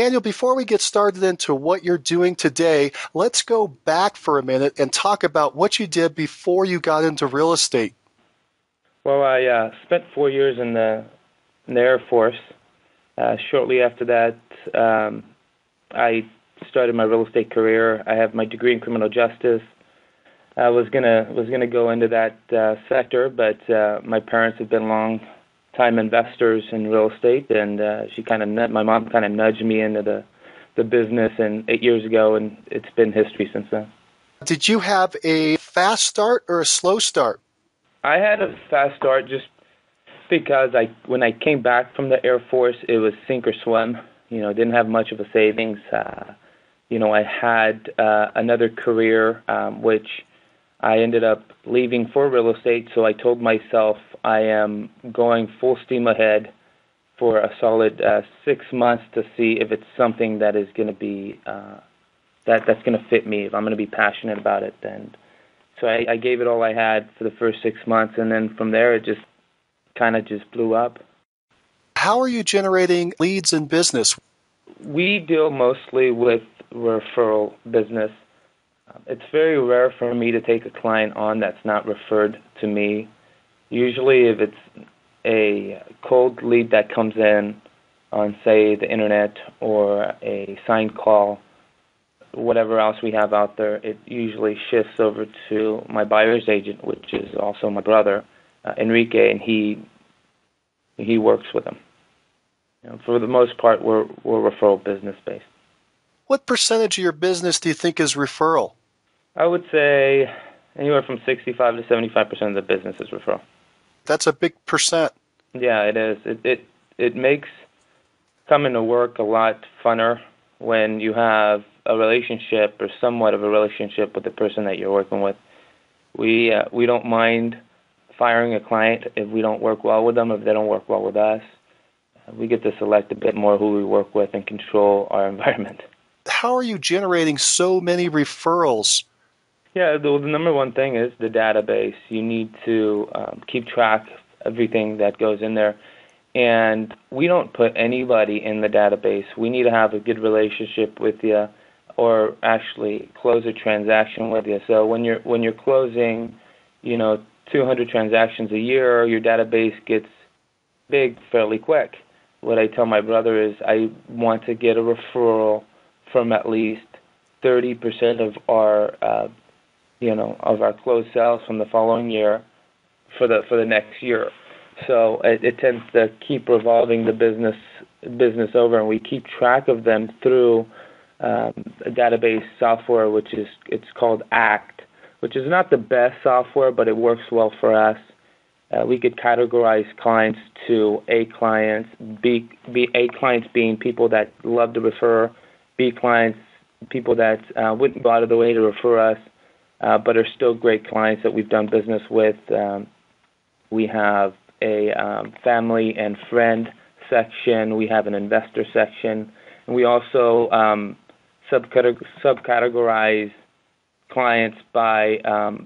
Daniel, before we get started into what you're doing today, let's go back for a minute and talk about what you did before you got into real estate. Well, I spent 4 years in the Air Force. Shortly after that, I started my real estate career. I have my degree in criminal justice. I was gonna go into that sector, but my parents have been long-time investors in real estate, and my mom kind of nudged me into the business, and 8 years ago, and it's been history since then. Did you have a fast start or a slow start? I had a fast start just because when I came back from the Air Force, it was sink or swim. Didn't have much of a savings. I had another career, which I ended up leaving for real estate, so I told myself I am going full steam ahead for a solid 6 months to see if it's something that is going to be that's going to fit me, if I'm going to be passionate about it. And so I gave it all I had for the first 6 months, and then from there it just kind of blew up. How are you generating leads in business? We deal mostly with referral business. It's very rare for me to take a client on that's not referred to me. Usually if it's a cold lead that comes in on, say, the internet or a signed call, whatever else we have out there, it usually shifts over to my buyer's agent, which is also my brother, Enrique, and he works with them. For the most part, we're referral business based. What percentage of your business do you think is referral? I would say anywhere from 65 to 75% of the business is referral. That's a big percent. Yeah, it is. It makes coming to work a lot funner when you have a relationship or somewhat of a relationship with the person that you're working with. We don't mind firing a client if we don't work well with them, if they don't work well with us. We get to select a bit more who we work with and control our environment. How are you generating so many referrals? Yeah, the number one thing is the database. You need to keep track of everything that goes in there. And we don't put anybody in the database. We need to have a good relationship with you or actually close a transaction with you. So when you're closing, 200 transactions a year, your database gets big fairly quick. What I tell my brother is I want to get a referral from at least 30% of our of our closed sales from the following year for the next year. So it tends to keep revolving the business over, and we keep track of them through a database software, it's called ACT, which is not the best software, but it works well for us. We could categorize clients to A clients, A clients being people that love to refer, B clients, people that wouldn't go out of the way to refer us, but are still great clients that we've done business with. We have a family and friend section. We have an investor section. And we also subcategorize clients by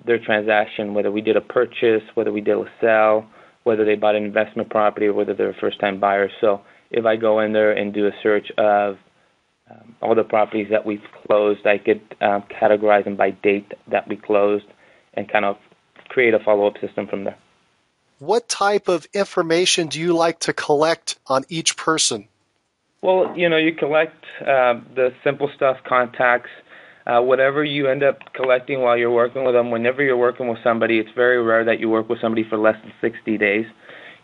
their transaction, whether we did a purchase, whether we did a sell, whether they bought an investment property, or whether they're a first-time buyer. So if I go in there and do a search of all the properties that we've closed, I could categorize them by date that we closed and kind of create a follow-up system from there. What type of information do you like to collect on each person? Well, you collect the simple stuff, contacts, whatever you end up collecting while you're working with them. Whenever you're working with somebody, it's very rare that you work with somebody for less than 60 days,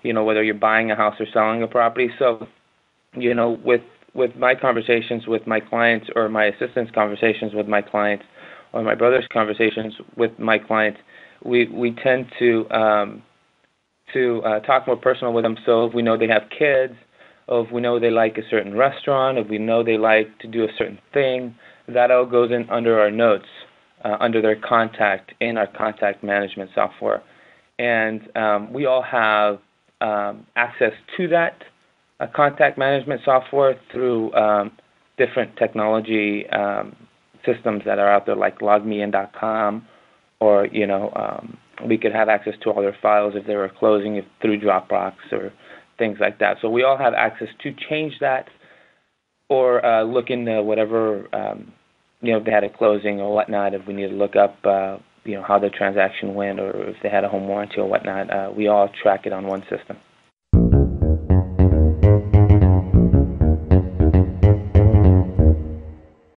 whether you're buying a house or selling a property. So, with my conversations with my clients, or my assistant's conversations with my clients, or my brother's conversations with my clients, we tend to talk more personal with them. So if we know they have kids, or if we know they like a certain restaurant, if we know they like to do a certain thing, that all goes in under our notes, under their contact in our contact management software. And we all have access to that contact management software through different technology systems that are out there, like logmein.com, or we could have access to all their files if they were closing through Dropbox or things like that. So we all have access to change that. or look into whatever, if they had a closing or whatnot, if we need to look up, how the transaction went, or if they had a home warranty or whatnot. We all track it on one system.